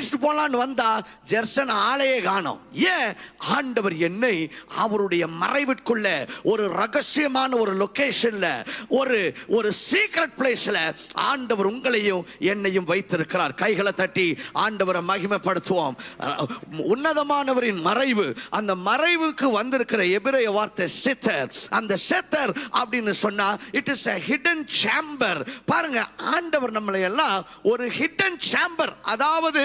அழைச்சிட்டு போலான்னு வந்தா ஜெர்சன் ஆளையே காணோம். ஏன்? ஆண்டவர் என்னை அவருடைய மறைவிற்குள்ள ஒரு ரகசியமான ஒரு லொகேஷன்ல, ஒரு சீக்ரெட் பிளேஸ்ல ஆண்டவர் உங்களையும் என்னையும் வைத்திருக்கிறார். கைகளை தட்டி ஆண்டவரை மகிமைப்படுத்துவோம். உன்னதமானவரின் மறைவு, அந்த மறைவுக்கு வந்திருக்கிற எபிரேய வார்த்தை சித்தர். அந்த சித்தர் அப்படின்னு சொன்னா it is a hidden chamber. பாருங்க, ஆண்டவர் நம்மளை எல்லாம் ஒரு ஹிடன் சேம்பர், அதாவது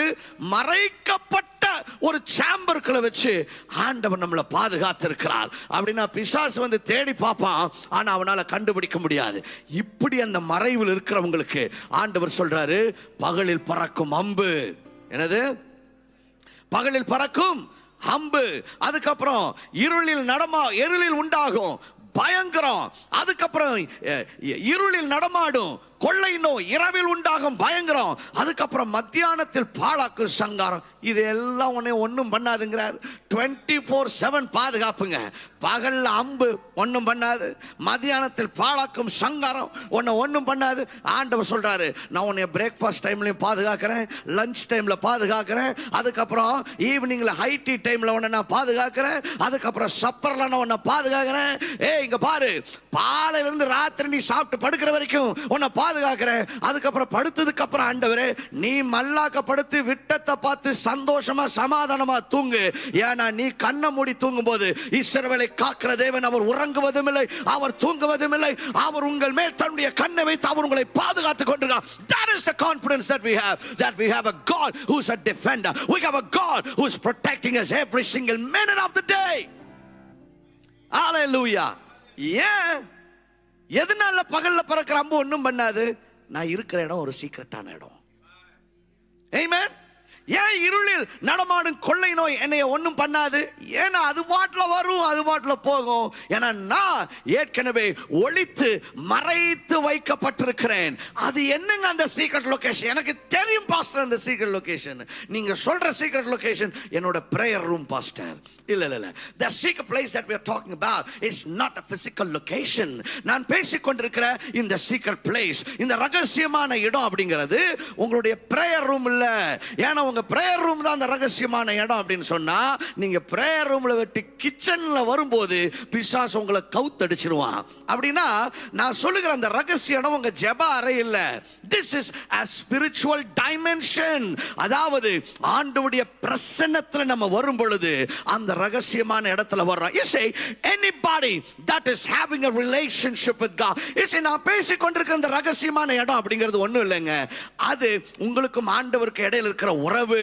மறைக்கப்பட்ட ஒரு சேம்பருக்குள்ள வச்சு ஆண்டவர் நம்மளை பாதுகாத்திருக்கிறார். அப்படின்னா பிசாசு வந்து தேடி பார்ப்பான், ஆனா அவனால கண்டுபிடிக்க முடியாது. இப்படி அந்த மறைவில் இருக்கிறவங்களுக்கு ஆண்டவர் சொல்றாரு, பகலில் பறக்கும் அம்பு. என்னது? பகலில் பறக்கும் அம்பு. அதுக்கப்புறம் இருளில் உண்டாகும் பயங்கரம். அதுக்கப்புறம் இருளில் நடமாடும் கொள்ளை நோய், இரவில் உண்டாகும் பயங்கரம். அதுக்கப்புறம் மத்தியானத்தில் பாழாக்கும் சங்காரம். இது எல்லாம் ஒன்றும் பண்ணாதுங்கிறார். 24/7 பாதுகாப்புங்க. பகல்ல அம்பு ஒன்றும் பண்ணாது, மத்தியானத்தில் பாழாக்கும் சங்காரம் ஒன்றும் பண்ணாது. ஆண்டவர் சொல்றாரு, நான் உன்னை பிரேக்ஃபாஸ்ட் டைம்லையும் பாதுகாக்கிறேன், லஞ்ச் டைம்ல பாதுகாக்கிறேன், அதுக்கப்புறம் ஈவினிங்ல ஹை டீ டைம்ல உன்னை நான் பாதுகாக்கிறேன், அதுக்கப்புறம் சப்பர்ல நான் உன்னை பாதுகாக்கிறேன். இங்க பாரு, பாலையில இருந்து ராத்திரி நீ சாப்பிட்டு படுக்கிற வரைக்கும் உன்னை பாதுகாக்கிறேன். அதுக்கப்புறம் படுத்ததுக்கு அப்புறம் ஆண்டவரே, நீ மல்லாக்க படுத்து விட்டத்தை பார்த்து சந்தோஷமா சமாதானமா தூங்கு. ஏன்னா நீ கண்ணை மூடி தூங்கும் போது இஸ்ரவேலை காக்கிற தேவன் அவர் உறங்குவதும் இல்லை, அவர் தூங்குவதும் இல்லை. அவர் உங்கள் மேல் தன்னுடைய கண்ணை வைத்து அவர் உங்களை பாதுகாத்துக் கொண்டிருக்கிறார். That is the confidence that we have a God who is a defender. We have a God who is protecting us every single minute of the day. Hallelujah. ஏன்? எதனால பகல்ல பறக்கிற அம்பு ஒன்றும் பண்ணாது? நான் இருக்கிற இடம் ஒரு சீக்ரெட்டான இடம். ஆமென். ஏன் இருளில் நடமாடும் கொள்ளை நோய் என்னைய ஒன்றும் பண்ணாது? ஏன்னா அது பாட்டில் வரும், அது பாட்டில் போகும். ஏன்னா நான் ஏற்கனவே ஒளித்து மறைத்து வைக்கப்பட்டிருக்கிறேன். அது என்னங்க அந்த சீக்ரெட் லொகேஷன்? எனக்கு தெரியும் பாஸ்டர் அந்த சீக்ரெட் லொகேஷன். நீங்க சொல்ற சீக்ரெட் லொகேஷன் என்னோட பிரேயர் ரூம் பாஸ்டர். இல்ல, the secret place that we are talking about is not a physical location. நான் பேசிக்கொண்டிருக்கிற இந்த secret place, இந்த ரகசியமான இடம் அப்படிங்கிறது உங்களுடைய பிரேயர் ரூம் இல்ல. ஏன்னா உங்க பிரேயர் ரூம் தான் அந்த ரகசியமான இடம் அப்படின்னு சொன்னா, நீங்க பிரேயர் ரூம்ல விட்டு கிச்சன்ல வரும்போது பிசாசு உங்களை கவுத்தடிச்சிருவான். அப்படின்னா நான் சொல்லுகிற அந்த ரகசிய இடம் உங்க ஜெப அறை இல்ல. This is a spiritual dimension. அதாவது ஆண்டவருடைய பிரசன்னத்துல நம்ம வரும் பொழுது அந்த ரகசியமான இடத்துல வர்றோம். You see, anybody that is having a relationship with God, நான் பேசிக்கொண்டிருக்கிற அந்த ரகசியமான இடம் அப்படிங்கிறது ஒண்ணும் இல்லைங்க. அது உங்களுக்கும் ஆண்டவருக்கு இடையில இருக்கிற உறவு.